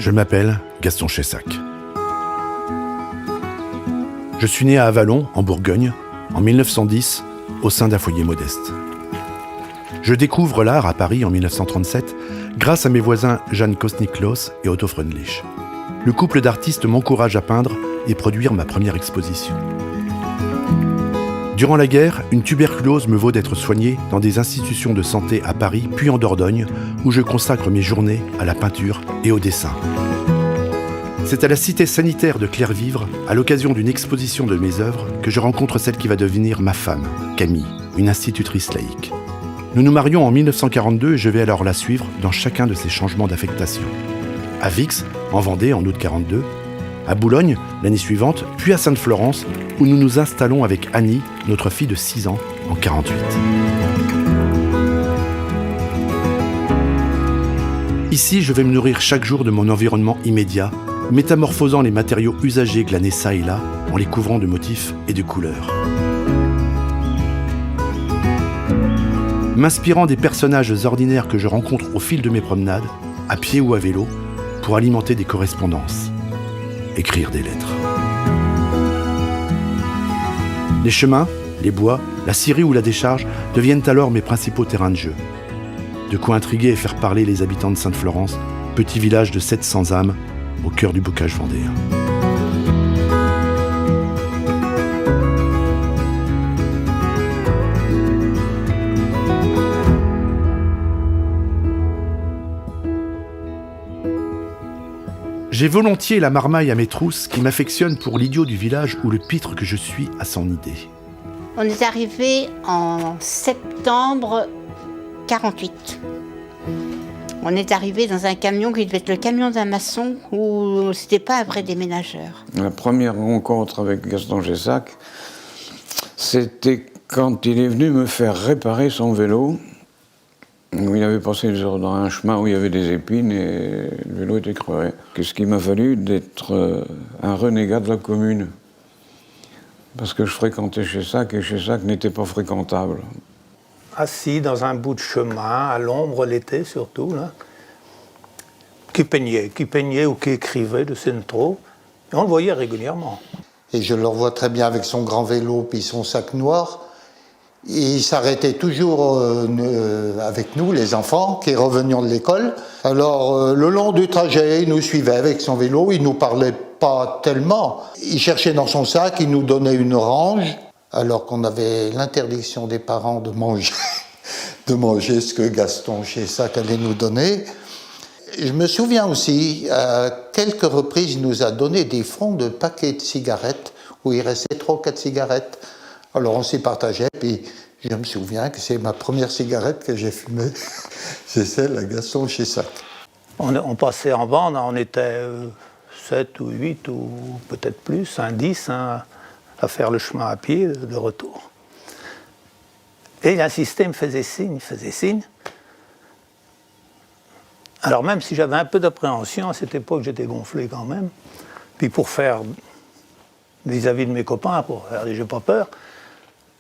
Je m'appelle Gaston Chessac. Je suis né à Avallon, en Bourgogne, en 1910, au sein d'un foyer modeste. Je découvre l'art à Paris en 1937 grâce à mes voisins Jan Kosniklos et Otto Freundlich. Le couple d'artistes m'encourage à peindre et produire ma première exposition. Durant la guerre, une tuberculose me vaut d'être soigné dans des institutions de santé à Paris puis en Dordogne, où je consacre mes journées à la peinture et au dessin. C'est à la cité sanitaire de Clervivre, à l'occasion d'une exposition de mes œuvres, que je rencontre celle qui va devenir ma femme, Camille, une institutrice laïque. Nous nous marions en 1942 et je vais alors la suivre dans chacun de ses changements d'affectation. À Vix, en Vendée, en août 1942, à Boulogne, l'année suivante, puis à Sainte-Florence, où nous nous installons avec Annie, notre fille de 6 ans, en 1948. Ici, je vais me nourrir chaque jour de mon environnement immédiat, métamorphosant les matériaux usagés glanés ça et là, en les couvrant de motifs et de couleurs. M'inspirant des personnages ordinaires que je rencontre au fil de mes promenades, à pied ou à vélo, pour alimenter des correspondances, écrire des lettres. Les chemins, les bois, la scierie ou la décharge deviennent alors mes principaux terrains de jeu. De quoi intriguer et faire parler les habitants de Sainte-Florence, petit village de 700 âmes, au cœur du bocage vendéen. J'ai volontiers la marmaille à mes trousses qui m'affectionne pour l'idiot du village ou le pitre que je suis à son idée. On est arrivé en septembre 1948. On est arrivé dans un camion qui devait être le camion d'un maçon où c'était pas un vrai déménageur. La première rencontre avec Gaston Chessac, c'était quand il est venu me faire réparer son vélo. Il avait passé dans un chemin où il y avait des épines et le vélo était crevé. Qu'est-ce qu'il m'a fallu d'être un renégat de la commune? Parce que je fréquentais Chessac et Chessac n'était pas fréquentable. Assis dans un bout de chemin, à l'ombre l'été surtout, là, qui peignait ou qui écrivait, je ne sais trop. Et on le voyait régulièrement. Et je le revois très bien avec son grand vélo puis son sac noir. Il s'arrêtait toujours avec nous, les enfants, qui revenions de l'école. Alors, le long du trajet, il nous suivait avec son vélo, il ne nous parlait pas tellement. Il cherchait dans son sac, il nous donnait une orange, alors qu'on avait l'interdiction des parents de manger ce que Gaston Chessac allait nous donner. Je me souviens aussi, à quelques reprises, il nous a donné des fonds de paquets de cigarettes, où il restait 3 ou 4 cigarettes. Alors on s'y partageait, puis je me souviens que c'est ma première cigarette que j'ai fumée, c'est celle à Gaston Chessac. On passait en bande, on était 7 ou 8 ou peut-être plus, 10 à faire le chemin à pied de retour. Et il insistait, il me faisait signe. Alors même si j'avais un peu d'appréhension, à cette époque j'étais gonflé quand même, puis pour faire vis-à-vis de mes copains, pour faire j'ai pas peur.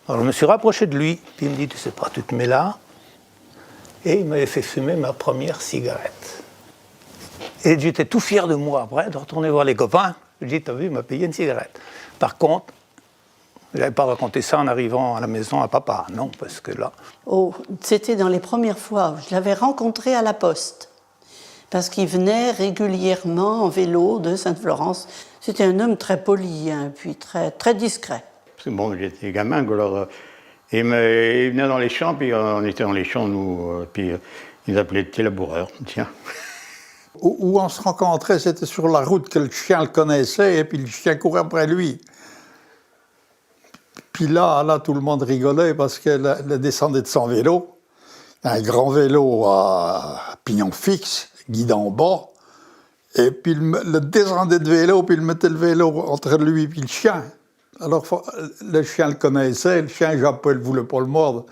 Alors je me suis rapproché de lui, puis il me dit, tu sais pas, tu te mets là. Et il m'avait fait fumer ma première cigarette. Et j'étais tout fier de moi après, de retourner voir les copains. Je dis, t'as vu, il m'a payé une cigarette. Par contre, je n'avais pas raconté ça en arrivant à la maison à papa, non, parce que là... Oh, c'était dans les premières fois, je l'avais rencontré à la poste. Parce qu'il venait régulièrement en vélo de Sainte-Florence. C'était un homme très poli, hein, puis très, très discret. Bon, j'étais gamin, alors il venait dans les champs, puis on était dans les champs, nous, puis ils appelaient le petit laboureur, tiens. Où on se rencontrait, c'était sur la route que le chien le connaissait, et puis le chien courait après lui. Puis là, tout le monde rigolait parce qu'elle descendait de son vélo, un grand vélo à pignon fixe, guidon bas, et puis le descendait de vélo, puis il mettait le vélo entre lui et le chien. Alors le chien le connaissait, le chien Jean-Paul ne voulait pas le mordre.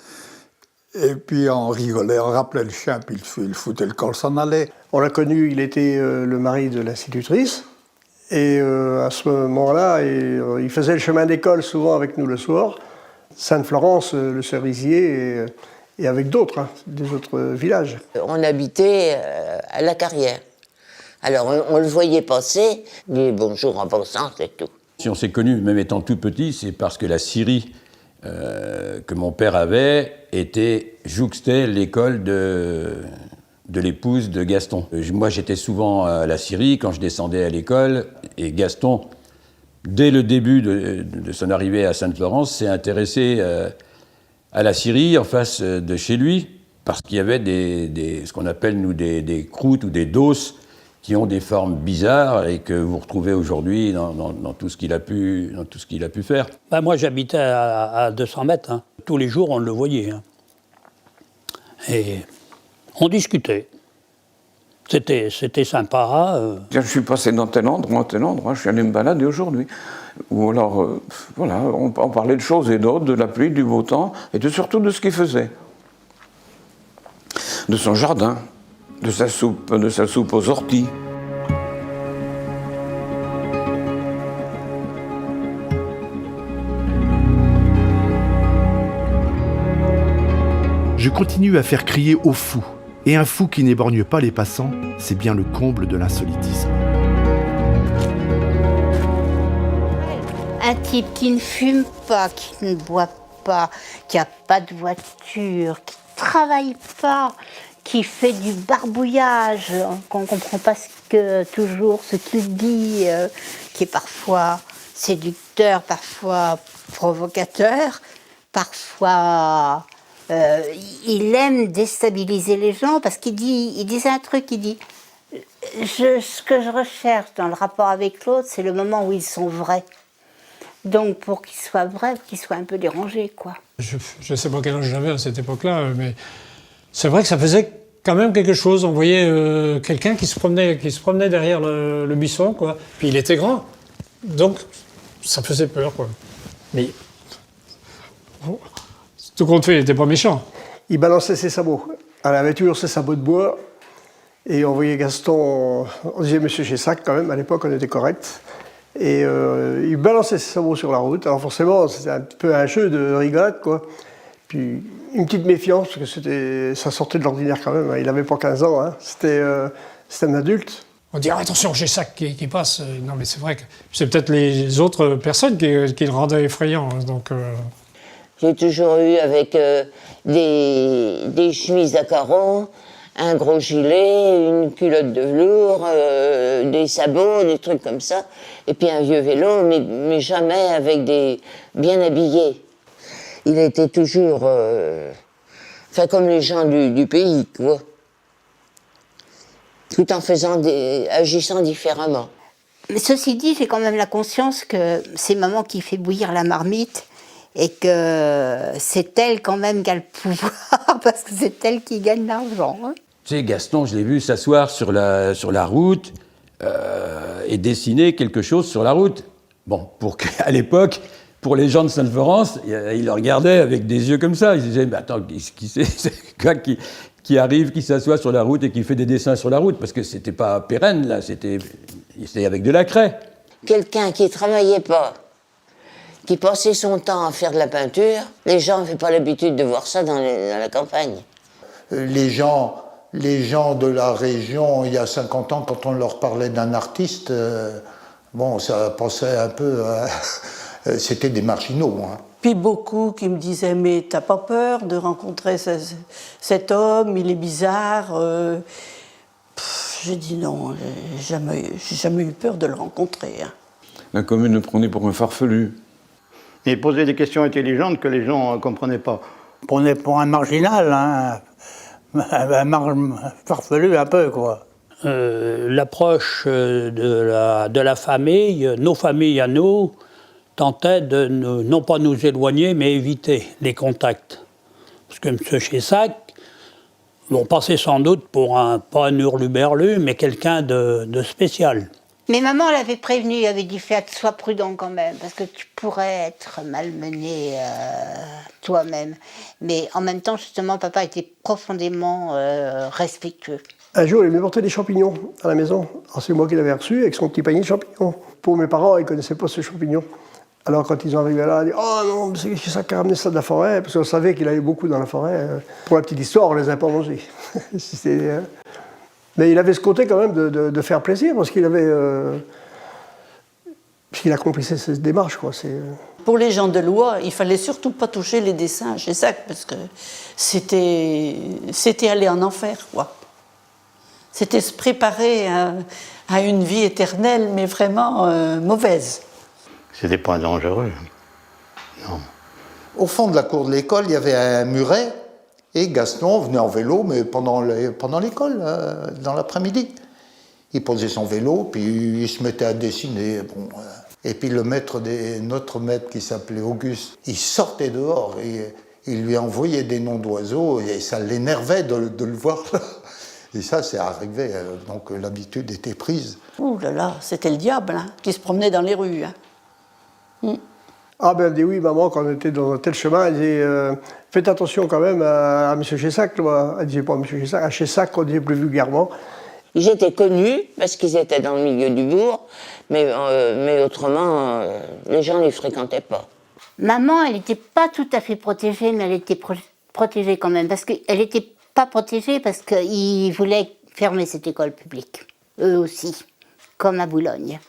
Et puis on rigolait, on rappelait le chien, puis il foutait le col, s'en allait. On l'a connu, il était le mari de l'institutrice. Et à ce moment-là, il faisait le chemin d'école souvent avec nous le soir. Sainte-Florence, le Cerisier, et avec d'autres, des autres villages. On habitait à la Carrière. Alors on le voyait passer, il dit bonjour en passant, c'est tout. Si on s'est connus, même étant tout petit, c'est parce que la scierie que mon père avait jouxtait l'école de l'épouse de Gaston. Moi, j'étais souvent à la scierie quand je descendais à l'école, et Gaston, dès le début de son arrivée à Sainte-Florence, s'est intéressé à la scierie en face de chez lui, parce qu'il y avait ce qu'on appelle, nous, des croûtes ou des doses qui ont des formes bizarres et que vous retrouvez aujourd'hui dans tout ce qu'il a pu faire. Ben moi, j'habitais à 200 mètres. Hein. Tous les jours, on le voyait. Hein. Et on discutait. C'était sympa. Je suis passé dans tel endroit, je suis allé me balader aujourd'hui. Ou alors, voilà, on parlait de choses et d'autres, de la pluie, du beau temps, et surtout de ce qu'il faisait. De son jardin, de sa soupe aux orties. Je continue à faire crier au fou. Et un fou qui n'éborgne pas les passants, c'est bien le comble de l'insolitisme. Un type qui ne fume pas, qui ne boit pas, qui n'a pas de voiture, qui ne travaille pas, qui fait du barbouillage, qu'on ne comprend pas toujours ce qu'il dit, qui est parfois séducteur, parfois provocateur, parfois... il aime déstabiliser les gens parce il disait un truc, il dit ce que je recherche dans le rapport avec l'autre, c'est le moment où ils sont vrais. Donc pour qu'ils soient vrais, qu'ils soient un peu dérangés, quoi. Je ne sais pas quel âge j'avais à cette époque-là, mais c'est vrai que ça faisait quand même quelque chose. On voyait quelqu'un qui se promenait derrière le buisson, quoi. Puis il était grand, donc ça faisait peur, quoi. Mais tout compte fait, il n'était pas méchant. Il balançait ses sabots. Elle avait toujours ses sabots de bois. Et on voyait Gaston, on disait Monsieur Chessac quand même, à l'époque on était correct. Et il balançait ses sabots sur la route. Alors forcément, c'était un peu un jeu de rigolade, quoi. Puis une petite méfiance, parce que ça sortait de l'ordinaire quand même. Il n'avait pas 15 ans, hein. C'était un adulte. On dit attention, Chessac qui passe. Non mais c'est vrai que c'est peut-être les autres personnes qui le rendaient effrayant. Donc, J'ai toujours eu avec des chemises à carreaux, un gros gilet, une culotte de velours, des sabots, des trucs comme ça. Et puis un vieux vélo, mais jamais avec des bien habillés. Il était toujours, comme les gens du pays, quoi. Tout en agissant différemment. Mais ceci dit, j'ai quand même la conscience que c'est maman qui fait bouillir la marmite et que c'est elle quand même qui a le pouvoir parce que c'est elle qui gagne l'argent. Hein. Tu sais, Gaston, je l'ai vu s'asseoir sur la route et dessiner quelque chose sur la route. Bon, à l'époque, pour les gens de Sainte-Florence, ils le regardaient avec des yeux comme ça. Ils se disaient, mais attends, c'est quoi qui arrive, qui s'assoit sur la route et qui fait des dessins sur la route? Parce que c'était pas pérenne, là, c'était avec de la craie. Quelqu'un qui ne travaillait pas, qui passait son temps à faire de la peinture, les gens n'avaient pas l'habitude de voir ça dans la campagne. Les gens de la région, il y a 50 ans, quand on leur parlait d'un artiste, ça pensait un peu... c'était des marginaux. Hein. Puis beaucoup qui me disaient « Mais t'as pas peur de rencontrer cet homme, il est bizarre ?» J'ai dit non, j'ai jamais eu peur de le rencontrer. Hein. La commune le prenait pour un farfelu. Il posait des questions intelligentes que les gens ne comprenaient pas. On prenait pour un marginal, hein, un farfelu un peu, quoi. L'approche de la famille, nos familles à nous, tentait de non pas nous éloigner, mais éviter les contacts. Parce que M. Chessac, on passait sans doute pour pas un hurluberlu, mais quelqu'un de spécial. Mais maman l'avait prévenu, elle avait dit sois prudent quand même, parce que tu pourrais être malmené toi-même. Mais en même temps, justement, papa était profondément respectueux. Un jour, il m'apportait des champignons à la maison. Alors c'est moi qui l'avais reçu avec son petit panier de champignons. Pour mes parents, ils ne connaissaient pas ce champignon. Alors quand ils sont arrivés là, ils ont dit « Oh non, c'est ça qui a ramené ça de la forêt », parce qu'on savait qu'il avait beaucoup dans la forêt. Pour la petite histoire, on ne les a pas mangés. Mais il avait ce côté quand même de faire plaisir, parce qu'il avait... puisqu'il accomplissait cette démarche, quoi. Pour les gens de loi, il fallait surtout pas toucher les dessins chez Sac, parce que c'était aller en enfer, quoi. C'était se préparer à une vie éternelle, mais vraiment mauvaise. C'était pas dangereux. Non. Au fond de la cour de l'école, il y avait un muret, et Gaston venait en vélo, mais pendant l'école, dans l'après-midi. Il posait son vélo, puis il se mettait à dessiner. Bon, et puis notre maître qui s'appelait Auguste, il sortait dehors et il lui envoyait des noms d'oiseaux et ça l'énervait de le voir. Et ça, c'est arrivé, donc l'habitude était prise. Ouh là là, c'était le diable hein, qui se promenait dans les rues. Hein. Ah ben elle dit oui, maman, quand on était dans un tel chemin, elle disait faites attention quand même à M. Chessac. Elle disait pas à M. Chessac, à Chessac, on disait plus vulgairement. Ils étaient connus parce qu'ils étaient dans le milieu du bourg, mais autrement, les gens ne les fréquentaient pas. Maman, elle n'était pas tout à fait protégée, mais elle était protégée quand même. Parce qu'elle n'était pas protégée parce qu'ils voulaient fermer cette école publique, eux aussi, comme à Boulogne.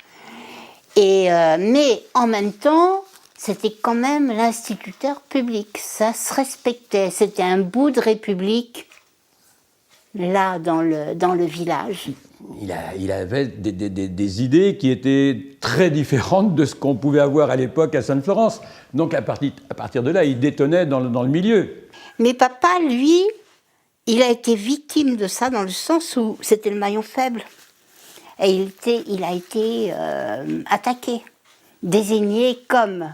Mais en même temps, c'était quand même l'instituteur public. Ça se respectait. C'était un bout de république, là, dans le village. Il avait des idées qui étaient très différentes de ce qu'on pouvait avoir à l'époque à Sainte-Florence. Donc à partir de là, il détonnait dans le milieu. Mais papa, lui, il a été victime de ça dans le sens où c'était le maillon faible. Et il a été attaqué, désigné comme...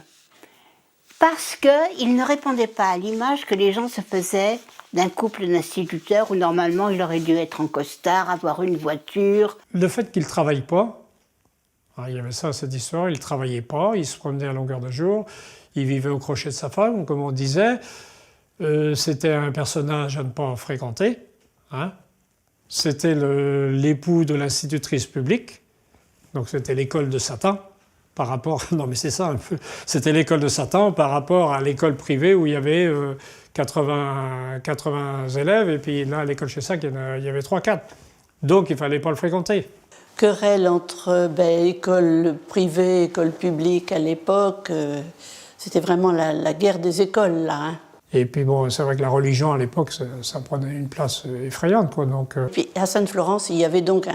Parce qu'il ne répondait pas à l'image que les gens se faisaient d'un couple d'instituteurs où normalement il aurait dû être en costard, avoir une voiture. Le fait qu'il ne travaille pas, il y avait ça, cette histoire, il ne travaillait pas, il se promenait à longueur de jour, il vivait au crochet de sa femme, comme on disait. C'était un personnage à ne pas fréquenter. Hein. C'était l'époux de l'institutrice publique, donc c'était l'école de Satan. Par rapport, non mais c'est ça un peu, c'était l'école de Satan par rapport à l'école privée où il y avait 80 élèves et puis là à l'école chez Sac il y avait 3-4. Donc il ne fallait pas le fréquenter. Querelle entre école privée, école publique à l'époque, c'était vraiment la guerre des écoles là. Hein. Et puis bon, c'est vrai que la religion à l'époque ça prenait une place effrayante quoi. Donc, Puis à Sainte-Florence il y avait donc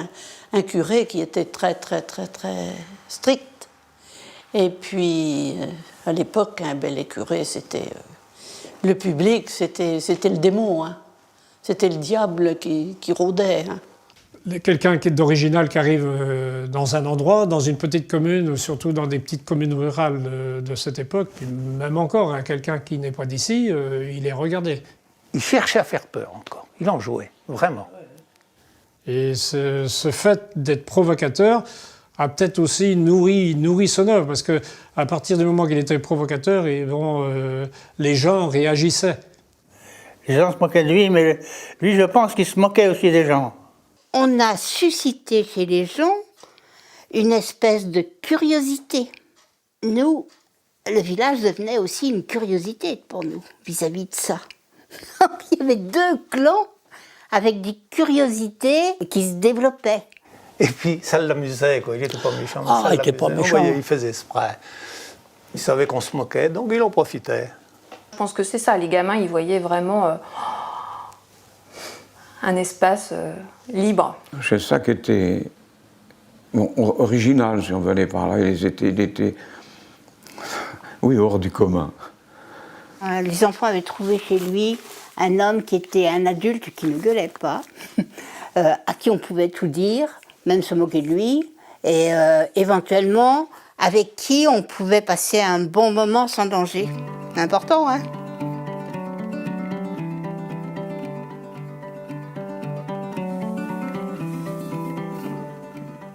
un curé qui était très strict. Et puis, à l'époque, les curés, c'était... le public, c'était le démon. Hein. C'était le diable qui rôdait. Hein. Quelqu'un qui est d'original, qui arrive dans un endroit, dans une petite commune, ou surtout dans des petites communes rurales de cette époque, puis même encore, hein, quelqu'un qui n'est pas d'ici, il est regardé. Il cherchait à faire peur encore. Il en jouait, vraiment. Et ce fait d'être provocateur a peut-être aussi nourri son œuvre, parce qu'à partir du moment qu'il était provocateur, les gens réagissaient. Les gens se moquaient de lui, mais lui, je pense qu'il se moquait aussi des gens. On a suscité chez les gens une espèce de curiosité. Nous, le village devenait aussi une curiosité pour nous, vis-à-vis de ça. Il y avait deux clans avec des curiosités qui se développaient. Et puis, ça l'amusait, quoi. Il n'était pas méchant. Ah, il n'était pas méchant. Il faisait exprès. Il savait qu'on se moquait, donc il en profitait. Je pense que c'est ça. Les gamins, ils voyaient vraiment un espace libre. Chessac était original, si on veut aller par là. Il était hors du commun. Les enfants avaient trouvé chez lui un homme qui était un adulte qui ne gueulait pas, à qui on pouvait tout dire, même se moquer de lui, et éventuellement avec qui on pouvait passer un bon moment sans danger. Important, hein?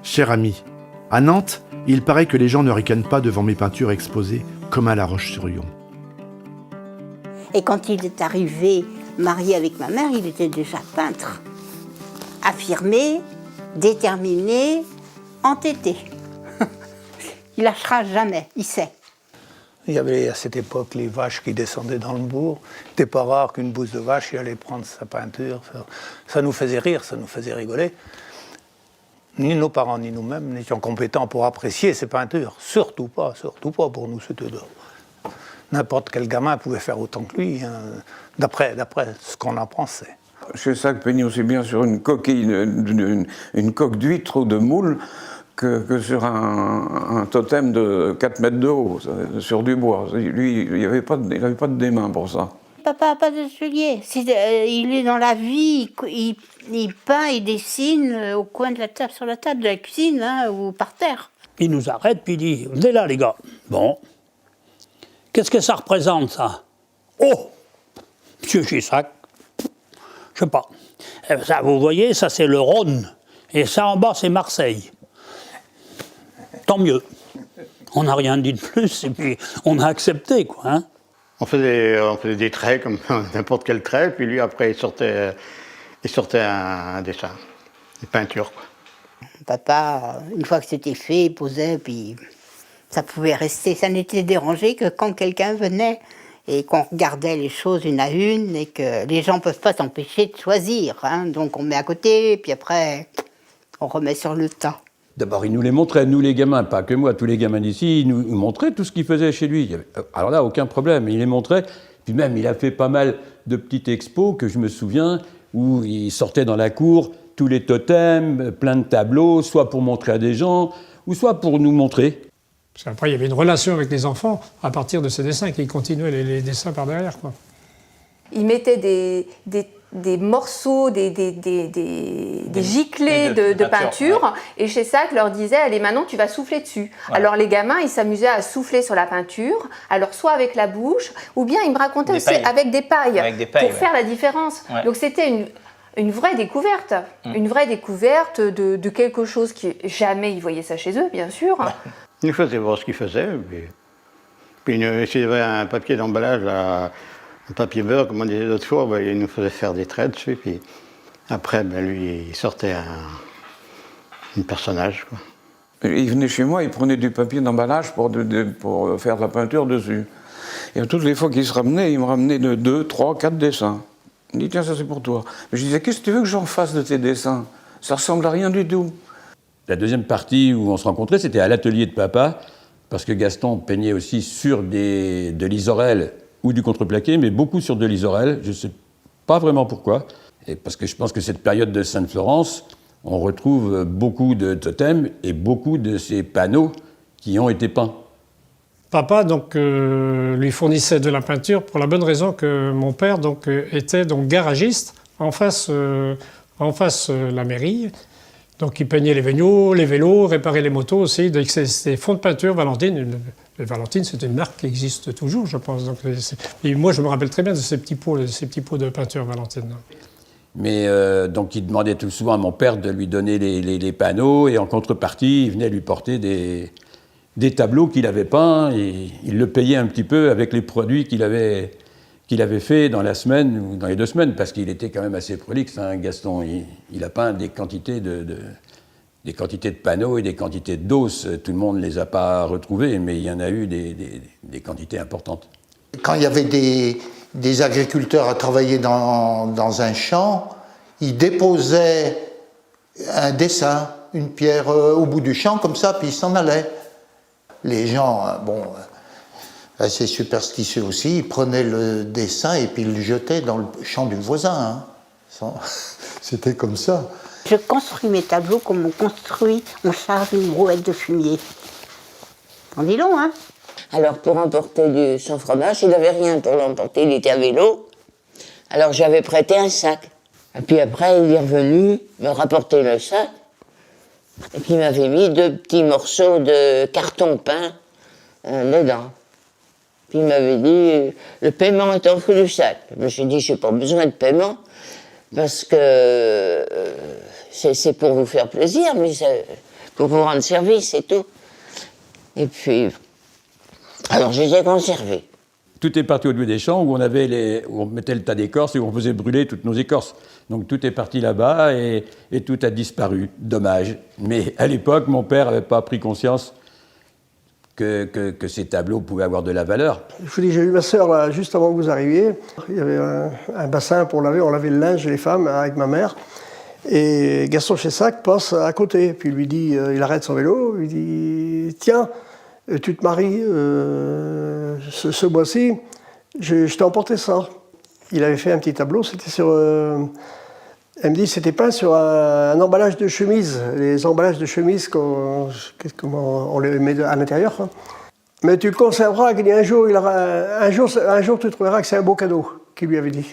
Cher ami, à Nantes, il paraît que les gens ne ricanent pas devant mes peintures exposées comme à La Roche-sur-Yon. Et quand il est arrivé marié avec ma mère, il était déjà peintre. Affirmé, déterminé, entêté. Il lâchera jamais, il sait. Il y avait à cette époque les vaches qui descendaient dans le bourg. C'était pas rare qu'une bouse de vache y allait prendre sa peinture. Ça nous faisait rire, ça nous faisait rigoler. Ni nos parents ni nous-mêmes n'étions compétents pour apprécier ces peintures. Surtout pas pour nous, c'était de... N'importe quel gamin pouvait faire autant que lui, hein, d'après ce qu'on en pensait. Chessac peignait aussi bien sur une coquille, une coque d'huître ou de moule que sur un totem de 4 mètres de haut, sur du bois. Lui, il n'avait pas de démain pour ça. Papa n'a pas d'atelier. Il est dans la vie, il peint, il dessine au coin de la table, sur la table de la cuisine, hein, ou par terre. Il nous arrête, puis il dit, venez là les gars. Bon. Qu'est-ce que ça représente, ça? Oh, Monsieur Chessac, je sais pas. Ça, vous voyez, ça c'est le Rhône. Et ça en bas, c'est Marseille. Tant mieux. On n'a rien dit de plus, et puis on a accepté, quoi. Hein. On faisait des traits, comme n'importe quel trait, puis lui, après, il sortait un dessin, une peinture, quoi. Papa, une fois que c'était fait, il posait, puis ça pouvait rester. Ça n'était dérangé que quand quelqu'un venait et qu'on regardait les choses une à une et que les gens ne peuvent pas s'empêcher de choisir. Hein. Donc on met à côté, puis après, on remet sur le tas. D'abord, il nous les montrait, nous les gamins, pas que moi, tous les gamins d'ici, il nous montrait tout ce qu'il faisait chez lui. Alors là, aucun problème, il les montrait. Puis même, il a fait pas mal de petites expos que je me souviens, où il sortait dans la cour tous les totems, plein de tableaux, soit pour montrer à des gens, ou soit pour nous montrer. Parce qu'après, il y avait une relation avec les enfants à partir de ces dessins, qui continuaient les dessins par derrière, quoi. Il mettait des morceaux, des giclées de peinture, ouais. Et Chessac leur disait, allez, maintenant tu vas souffler dessus. Ouais. Alors les gamins, ils s'amusaient à souffler sur la peinture, alors soit avec la bouche, ou bien il me racontait aussi avec des pailles, pour faire la différence. Ouais. Donc c'était une vraie découverte, une vraie découverte de quelque chose qui jamais ils voyaient ça chez eux, bien sûr. Il nous faisait voir ce qu'il faisait, puis s'il y avait un papier d'emballage, un papier beurre, comme on disait l'autre fois, il nous faisait faire des traits dessus, puis après, lui, il sortait un personnage, quoi. Il venait chez moi, il prenait du papier d'emballage pour faire de la peinture dessus. Et toutes les fois qu'il se ramenait, il me ramenait 2, 3, 4 dessins. Il me dit, tiens, ça c'est pour toi. Mais je disais, qu'est-ce que tu veux que j'en fasse de tes dessins? Ça ressemble à rien du tout. La deuxième partie où on se rencontrait, c'était à l'atelier de papa, parce que Gaston peignait aussi sur de l'isorel ou du contreplaqué, mais beaucoup sur de l'isorel, je ne sais pas vraiment pourquoi. Et parce que je pense que cette période de Sainte-Florence, on retrouve beaucoup de totems et beaucoup de ces panneaux qui ont été peints. Papa donc, lui fournissait de la peinture pour la bonne raison que mon père donc, était donc, garagiste en face la mairie. Donc il peignait les vélos, réparait les motos aussi. C'était fonds de peinture Valentine. Valentine, c'est une marque qui existe toujours, je pense. Donc, et moi, je me rappelle très bien de ces petits pots de peinture Valentine. Mais donc il demandait tout souvent à mon père de lui donner les panneaux, et en contrepartie, il venait lui porter des tableaux qu'il avait peints, et il le payait un petit peu avec les produits qu'il avait fait dans la semaine ou dans les 2 semaines, parce qu'il était quand même assez prolixe, hein, Gaston. Il a peint des quantités de panneaux et des quantités d'os. Tout le monde ne les a pas retrouvés, mais il y en a eu des quantités importantes. Quand il y avait des agriculteurs à travailler dans un champ, ils déposaient un dessin, une pierre au bout du champ, comme ça, puis ils s'en allaient. Les gens, assez superstitieux aussi, ils prenaient le dessin et puis ils le jetaient dans le champ du voisin. Hein. C'était comme ça. Je construis mes tableaux comme on charge une brouette de fumier. On dit long, hein? Alors pour emporter son fromage, il n'avait rien pour l'emporter, il était à vélo. Alors j'avais prêté un sac. Et puis après, il est revenu me rapporter le sac. Et puis il m'avait mis 2 petits morceaux de carton peint dedans. Puis il m'avait dit, le paiement est en dessous du sac. Je me suis dit, je n'ai pas besoin de paiement, parce que c'est pour vous faire plaisir, mais pour vous rendre service, c'est tout. Et puis, alors je les ai conservés. Tout est parti au lieu des champs où on mettait le tas d'écorces et où on faisait brûler toutes nos écorces. Donc tout est parti là-bas et tout a disparu. Dommage. Mais à l'époque, mon père n'avait pas pris conscience que ces tableaux pouvaient avoir de la valeur. Je vous dis, j'ai eu ma sœur là, juste avant que vous arriviez. Il y avait un bassin pour laver, on lavait le linge, les femmes, avec ma mère. Et Gaston Chessac passe à côté, puis il lui dit, il arrête son vélo, il dit, tiens, tu te maries ce mois-ci, je t'ai emporté ça. Il avait fait un petit tableau, c'était sur... elle me dit, c'était peint sur un emballage de chemise, les emballages de chemise, comment on les met à l'intérieur. Hein. Mais tu le conserveras, qu'il y a un jour, tu trouveras que c'est un beau cadeau, qu'il lui avait dit.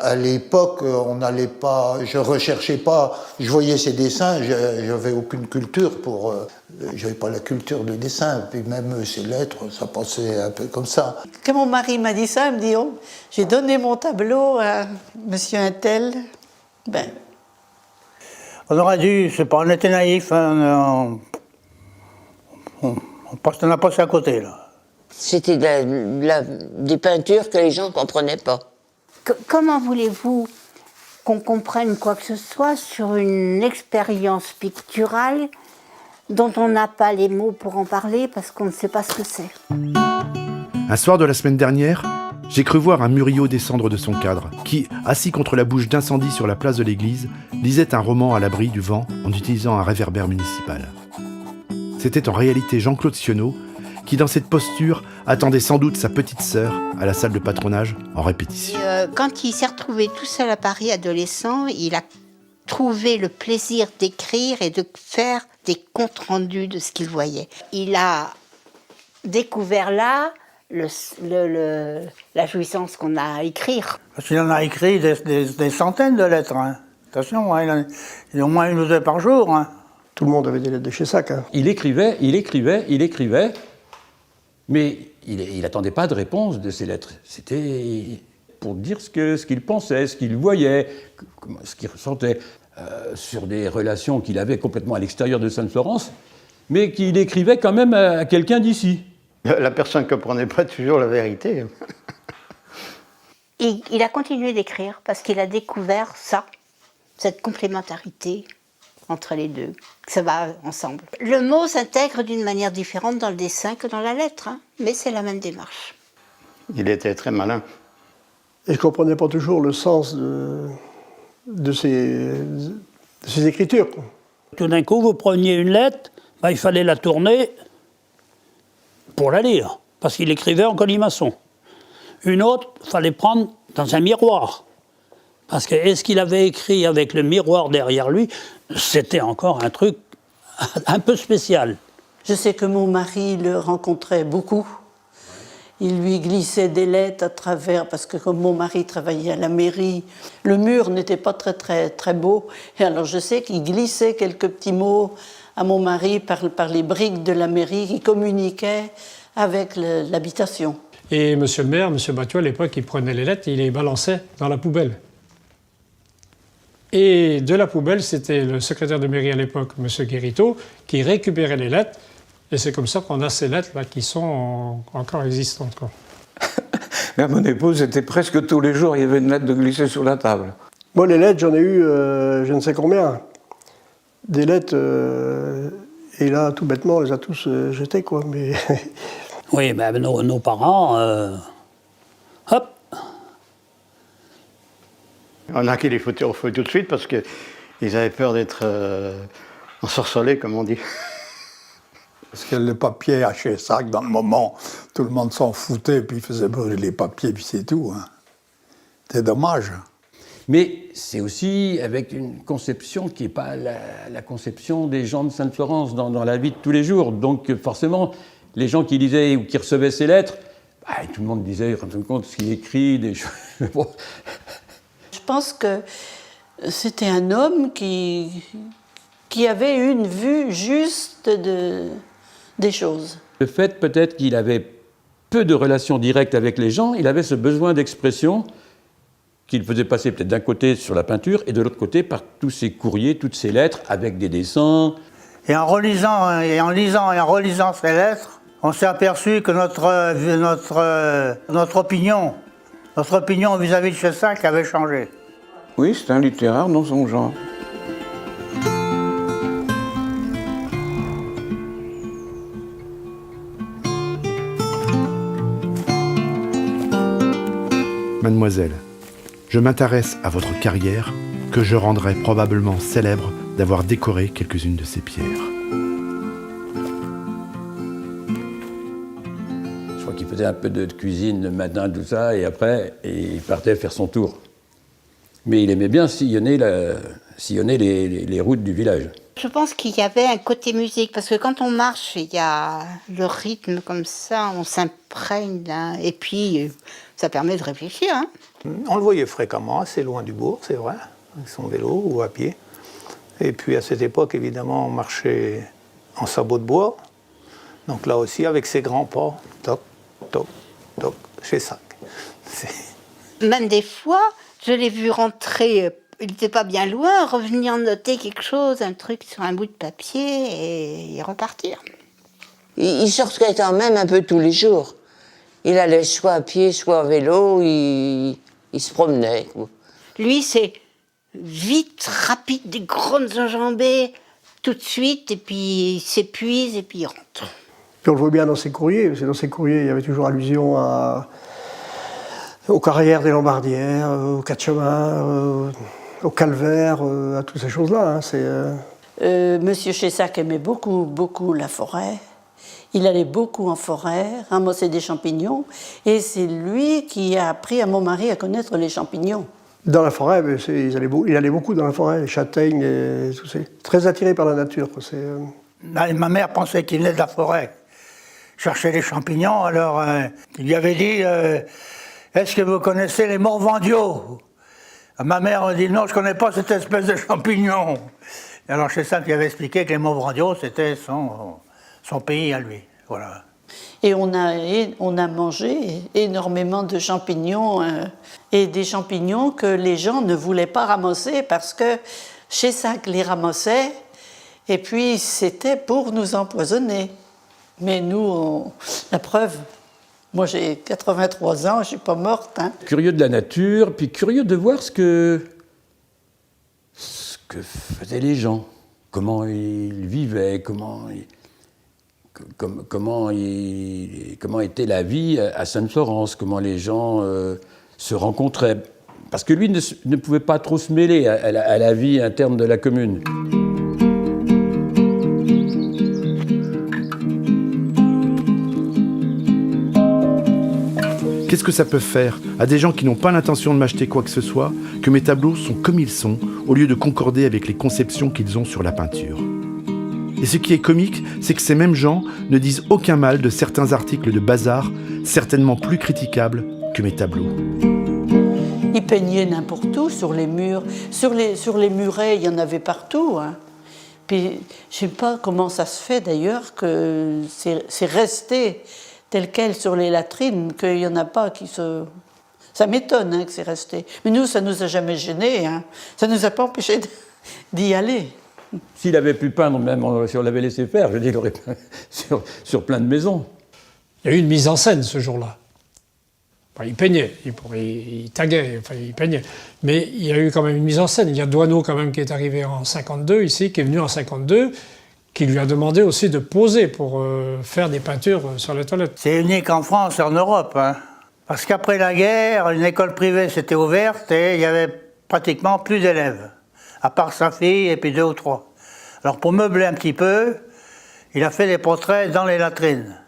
À l'époque, on n'allait pas, je recherchais pas, je voyais ses dessins, j'avais aucune culture pour, j'avais pas la culture de dessin, puis même ses lettres, ça passait un peu comme ça. Quand mon mari m'a dit ça, il me dit, oh, j'ai donné mon tableau à monsieur Untel. Ben. On aurait dû, c'est pas, on était naïfs, hein, on a passé à côté là. C'était des peintures que les gens ne comprenaient pas. Comment voulez-vous qu'on comprenne quoi que ce soit sur une expérience picturale dont on n'a pas les mots pour en parler parce qu'on ne sait pas ce que c'est? Un soir de la semaine dernière, j'ai cru voir un Murillo descendre de son cadre, qui, assis contre la bouche d'incendie sur la place de l'église, lisait un roman à l'abri du vent en utilisant un réverbère municipal. C'était en réalité Jean-Claude Sionneau, qui dans cette posture attendait sans doute sa petite sœur à la salle de patronage en répétition. Quand il s'est retrouvé tout seul à Paris, adolescent, il a trouvé le plaisir d'écrire et de faire des comptes rendus de ce qu'il voyait. Il a découvert là la jouissance qu'on a à écrire. Parce qu'il en a écrit des centaines de lettres. Hein. Attention, hein, il y a au moins une ou deux par jour. Hein. Tout le monde avait des lettres de Chessac. Hein. Il écrivait, mais il n'attendait pas de réponse de ces lettres. C'était pour dire ce qu'il pensait, ce qu'il voyait, ce qu'il ressentait, sur des relations qu'il avait complètement à l'extérieur de Sainte-Florence, mais qu'il écrivait quand même à quelqu'un d'ici. La personne ne comprenait pas toujours la vérité. Il a continué d'écrire parce qu'il a découvert ça, cette complémentarité entre les deux, que ça va ensemble. Le mot s'intègre d'une manière différente dans le dessin que dans la lettre, hein, mais c'est la même démarche. Il était très malin. Et je ne comprenais pas toujours le sens de ses écritures. Tout d'un coup, vous preniez une lettre, il fallait la tourner pour la lire, parce qu'il écrivait en colimaçon. Une autre, il fallait prendre dans un miroir. Parce que est-ce qu'il avait écrit avec le miroir derrière lui? C'était encore un truc un peu spécial. Je sais que mon mari le rencontrait beaucoup. Il lui glissait des lettres à travers, parce que comme mon mari travaillait à la mairie, le mur n'était pas très beau. Et alors je sais qu'il glissait quelques petits mots à mon mari par les briques de la mairie qui communiquaient avec l'habitation. Et monsieur le maire, monsieur Bathiou, à l'époque, il prenait les lettres et il les balançait dans la poubelle. Et de la poubelle, c'était le secrétaire de mairie à l'époque, monsieur Guérito, qui récupérait les lettres. Et c'est comme ça qu'on a ces lettres-là qui sont encore existantes. Quoi. À mon épouse, c'était presque tous les jours, il y avait une lettre de glisser sur la table. Moi, les lettres, j'en ai eu je ne sais combien. Des lettres, et là, tout bêtement, on les a tous jetées, quoi. Mais oui, mais nos parents, hop. On a qui les foutaient au feu tout de suite parce qu'ils avaient peur d'être ensorcelés, comme on dit. Parce que le papier à Chessac, dans le moment, tout le monde s'en foutait, puis il faisait brûler les papiers, puis c'est tout. Hein. C'est dommage. Mais c'est aussi avec une conception qui n'est pas la conception des gens de Sainte-Florence dans la vie de tous les jours. Donc forcément, les gens qui lisaient ou qui recevaient ces lettres, tout le monde disait, rendez-vous compte, ce qu'il écrit, des choses... Bon. Je pense que c'était un homme qui avait une vue juste des choses. Le fait peut-être qu'il avait peu de relations directes avec les gens, il avait ce besoin d'expression qu'il faisait passer peut-être d'un côté sur la peinture et de l'autre côté par tous ces courriers, toutes ces lettres avec des dessins. Et en lisant et en relisant ces lettres, on s'est aperçu que notre opinion vis-à-vis de Chessac avait changé. Oui, c'est un littéraire dans son genre. Mademoiselle, je m'intéresse à votre carrière, que je rendrai probablement célèbre d'avoir décoré quelques-unes de ces pierres. Je crois qu'il faisait un peu de cuisine le matin, tout ça, et après, il partait faire son tour. Mais il aimait bien sillonner les routes du village. Je pense qu'il y avait un côté musique, parce que quand on marche, il y a le rythme comme ça, on s'imprègne, hein, et puis ça permet de réfléchir. Hein. On le voyait fréquemment, assez loin du bourg, c'est vrai, avec son vélo ou à pied. Et puis à cette époque, évidemment, on marchait en sabots de bois. Donc là aussi, avec ses grands pas, toc, toc, toc, chez Sac. Même des fois, je l'ai vu rentrer, il n'était pas bien loin, revenir noter quelque chose, un truc sur un bout de papier et repartir. Il sortait quand même un peu tous les jours. Il allait soit à pied, soit à vélo, il se promenait. Quoi. Lui, c'est vite, rapide, des grandes enjambées, tout de suite, et puis il s'épuise, et puis il rentre. Puis on le voit bien dans ses courriers, parce que dans ses courriers, il y avait toujours allusion aux carrières des Lombardières, aux quatre chemins, au calvaire, à toutes ces choses-là. Hein, Monsieur Chessac aimait beaucoup, beaucoup la forêt. Il allait beaucoup en forêt, ramasser des champignons, et c'est lui qui a appris à mon mari à connaître les champignons. Dans la forêt, il allait beaucoup dans la forêt, les châtaignes, et tout ça. Très attiré par la nature. Ma mère pensait qu'il venait de la forêt. Cherchait les champignons, alors il lui avait dit est-ce que vous connaissez les morvandiaux? Ma mère a dit non, je ne connais pas cette espèce de champignon. Alors c'est ça qu'il avait expliqué que les morvandiaux, c'était son pays à lui. Voilà. Et on a mangé énormément de champignons, et des champignons que les gens ne voulaient pas ramasser parce que Chessac les ramassait, et puis c'était pour nous empoisonner. Mais nous, la preuve, moi j'ai 83 ans, je ne suis pas morte. Hein. Curieux de la nature, puis curieux de voir ce que faisaient les gens, comment ils vivaient, comment était la vie à Sainte-Florence, comment les gens se rencontraient. Parce que lui ne pouvait pas trop se mêler à la vie interne de la commune. Qu'est-ce que ça peut faire à des gens qui n'ont pas l'intention de m'acheter quoi que ce soit, que mes tableaux sont comme ils sont, au lieu de concorder avec les conceptions qu'ils ont sur la peinture? Et ce qui est comique, c'est que ces mêmes gens ne disent aucun mal de certains articles de bazar, certainement plus critiquables que mes tableaux. Ils peignaient n'importe où, sur les murs. Sur les murets, il y en avait partout. Hein. Puis, je ne sais pas comment ça se fait d'ailleurs que c'est resté tel quel sur les latrines, qu'il n'y en a pas qui se... Ça m'étonne hein, que c'est resté. Mais nous, ça ne nous a jamais gênés. Hein. Ça ne nous a pas empêchés d'y aller. S'il avait pu peindre, même si on l'avait laissé faire, je dis, il aurait peint sur plein de maisons. Il y a eu une mise en scène ce jour-là. Enfin, il peignait, il taguait, enfin il peignait. Mais il y a eu quand même une mise en scène. Il y a Doineau quand même qui est arrivé en 52 ici, qui est venu en 52, qui lui a demandé aussi de poser pour faire des peintures sur les toilettes. C'est unique en France et en Europe. Hein. Parce qu'après la guerre, une école privée s'était ouverte et il y avait pratiquement plus d'élèves. À part sa fille et puis 2 ou 3. Alors pour meubler un petit peu, il a fait des portraits dans les latrines.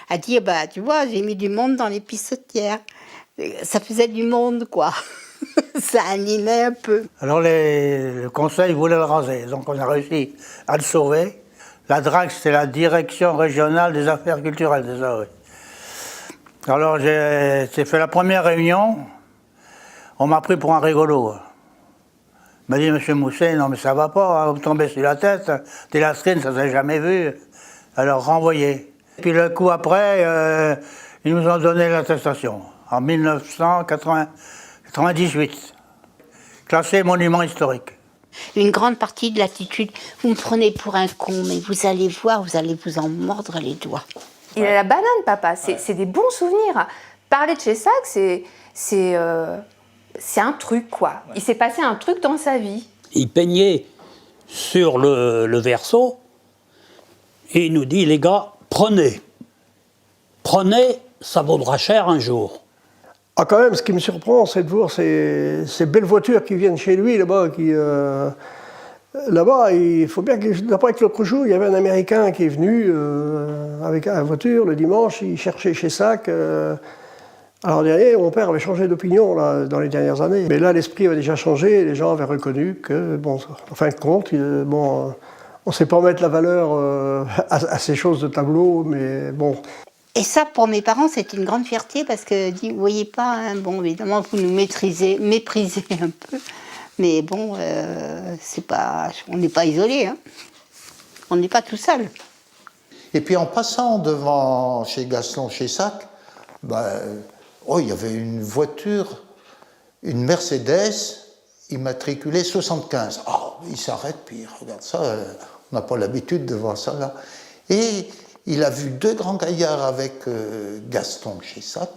A dit, bah tu vois, j'ai mis du monde dans les pissotières. Ça faisait du monde, quoi. Ça animait un peu. Alors le conseil voulait le raser, donc on a réussi à le sauver. La DRAC, c'était la Direction Régionale des Affaires Culturelles, c'est ça, oui. Alors j'ai fait la première réunion, on m'a pris pour un rigolo. Il m'a dit, monsieur Mousset, non mais ça va pas, hein, vous tombez sur la tête, des latrines, ça s'est jamais vu. Alors renvoyé. Puis le coup après, ils nous ont donné l'attestation, en 1998, classé monument historique. Une grande partie de l'attitude, vous me prenez pour un con, mais vous allez voir, vous allez vous en mordre les doigts. Il a la banane, papa, c'est des bons souvenirs. Parler de Chessac, c'est un truc, quoi. Il s'est passé un truc dans sa vie. Il peignait sur le verso et il nous dit, les gars, prenez, ça vaudra cher un jour. Ah, quand même, ce qui me surprend, c'est de voir ces belles voitures qui viennent chez lui là-bas. Là-bas, il faut bien que, d'après que l'autre jour, il y avait un Américain qui est venu avec une voiture le dimanche, il cherchait chez Sac. Alors, dernier, mon père avait changé d'opinion dans les dernières années. Mais là, l'esprit avait déjà changé, les gens avaient reconnu que, bon, en fin de compte, bon, on ne sait pas mettre la valeur à ces choses de tableau, mais bon. Et ça, pour mes parents, c'était une grande fierté parce que, vous voyez pas, hein, bon, évidemment, vous nous méprisez un peu, mais bon, on n'est pas isolés, hein. On n'est pas tout seul. Et puis en passant devant chez Gaston, chez Sac, il y avait une voiture, une Mercedes, immatriculée 75. Oh, il s'arrête, puis il regarde ça, on n'a pas l'habitude de voir ça là. Et il a vu deux grands gaillards avec Gaston chez Sac,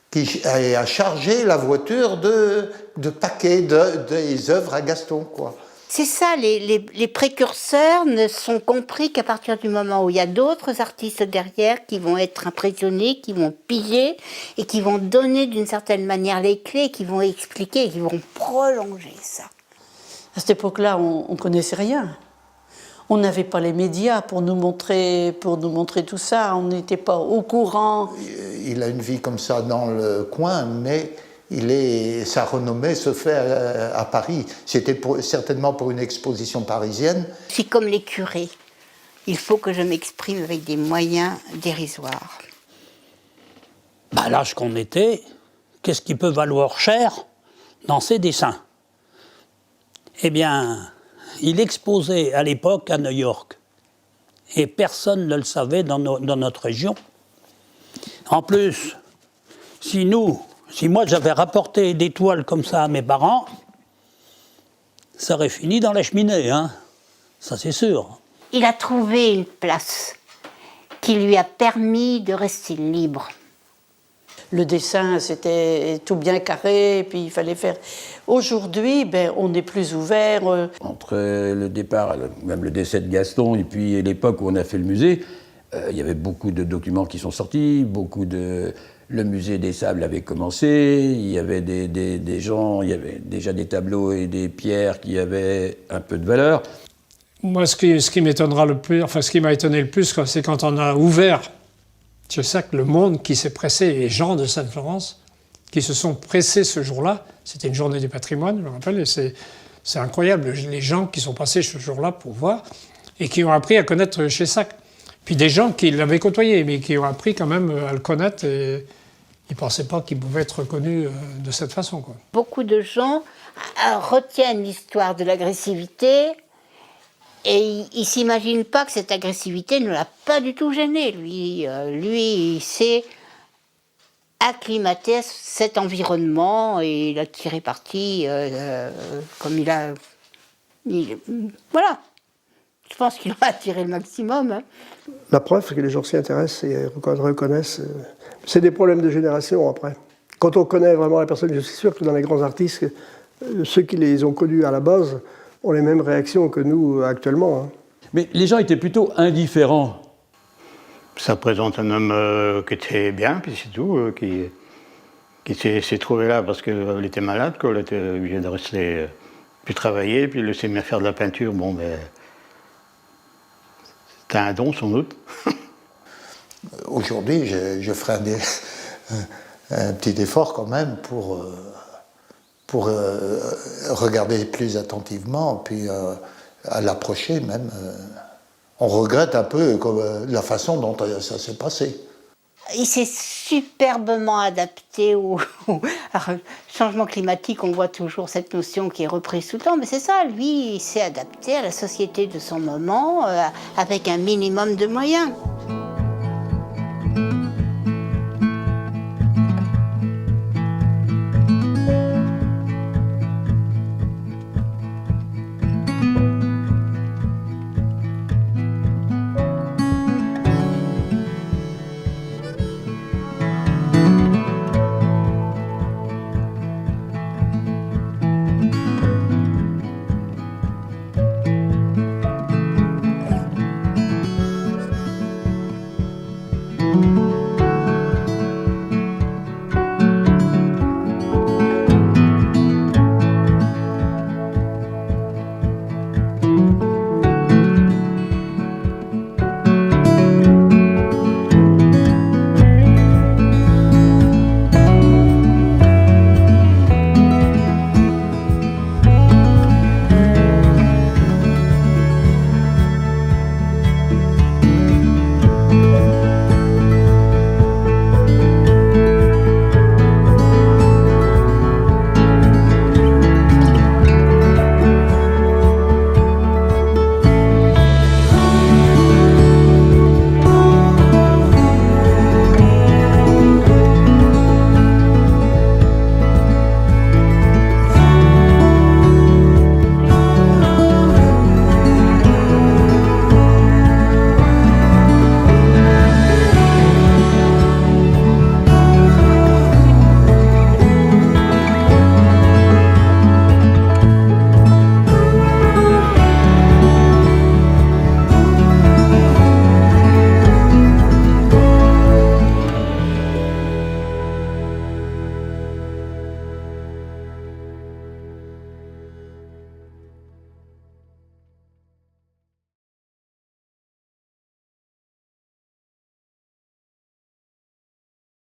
qui a chargé la voiture de paquets des œuvres à Gaston, quoi. C'est ça, les précurseurs ne sont compris qu'à partir du moment où il y a d'autres artistes derrière qui vont être impressionnés, qui vont piller et qui vont donner d'une certaine manière les clés, qui vont expliquer, qui vont prolonger ça. À cette époque-là, on ne connaissait rien. On n'avait pas les médias pour nous montrer tout ça. On n'était pas au courant. Il a une vie comme ça dans le coin, mais sa renommée se fait à Paris. C'était certainement pour une exposition parisienne. Je suis comme les curés. Il faut que je m'exprime avec des moyens dérisoires. À l'âge qu'on était, qu'est-ce qui peut valoir cher dans ses dessins? Eh bien, il exposait à l'époque à New York. Et personne ne le savait dans notre région. En plus, si moi j'avais rapporté des toiles comme ça à mes parents, ça aurait fini dans la cheminée, hein. Ça c'est sûr. Il a trouvé une place qui lui a permis de rester libre. Le dessin, c'était tout bien carré, et puis il fallait faire... Aujourd'hui, on est plus ouvert. Entre le départ, même le décès de Gaston, et puis l'époque où on a fait le musée, il y avait beaucoup de documents qui sont sortis, le musée des Sables avait commencé, il y avait des gens, il y avait déjà des tableaux et des pierres qui avaient un peu de valeur. Moi, ce qui m'étonnera le plus, enfin ce qui m'a étonné le plus, c'est quand on a ouvert chez Sac le monde qui s'est pressé, les gens de Sainte-Florence qui se sont pressés ce jour-là. C'était une journée du patrimoine, je me rappelle, et c'est incroyable, les gens qui sont passés ce jour-là pour voir et qui ont appris à connaître chez Sac. Puis des gens qui l'avaient côtoyé, mais qui ont appris quand même à le connaître et ils ne pensaient pas qu'il pouvait être reconnu de cette façon, quoi. Beaucoup de gens retiennent l'histoire de l'agressivité et ils ne s'imaginent pas que cette agressivité ne l'a pas du tout gêné. Lui, il s'est acclimaté à cet environnement et il a tiré parti comme il a... voilà. Je pense qu'il en a tiré le maximum. Hein. La preuve, c'est que les gens s'y intéressent et reconnaissent. C'est des problèmes de génération après. Quand on connaît vraiment la personne, je suis sûr que dans les grands artistes, ceux qui les ont connus à la base ont les mêmes réactions que nous actuellement. Hein. Mais les gens étaient plutôt indifférents. Ça présente un homme qui était bien, puis c'est tout, qui s'est trouvé là parce qu'il était malade, quoi. Il était obligé de rester, puis travailler, puis il s'est mis à faire de la peinture. Bon, ben, c'était un don, sans doute. Aujourd'hui, je ferai un petit effort quand même pour regarder plus attentivement, puis à l'approcher même. On regrette un peu la façon dont ça s'est passé. Il s'est superbement adapté au changement climatique. On voit toujours cette notion qui est reprise tout le temps, mais c'est ça, lui, il s'est adapté à la société de son moment avec un minimum de moyens.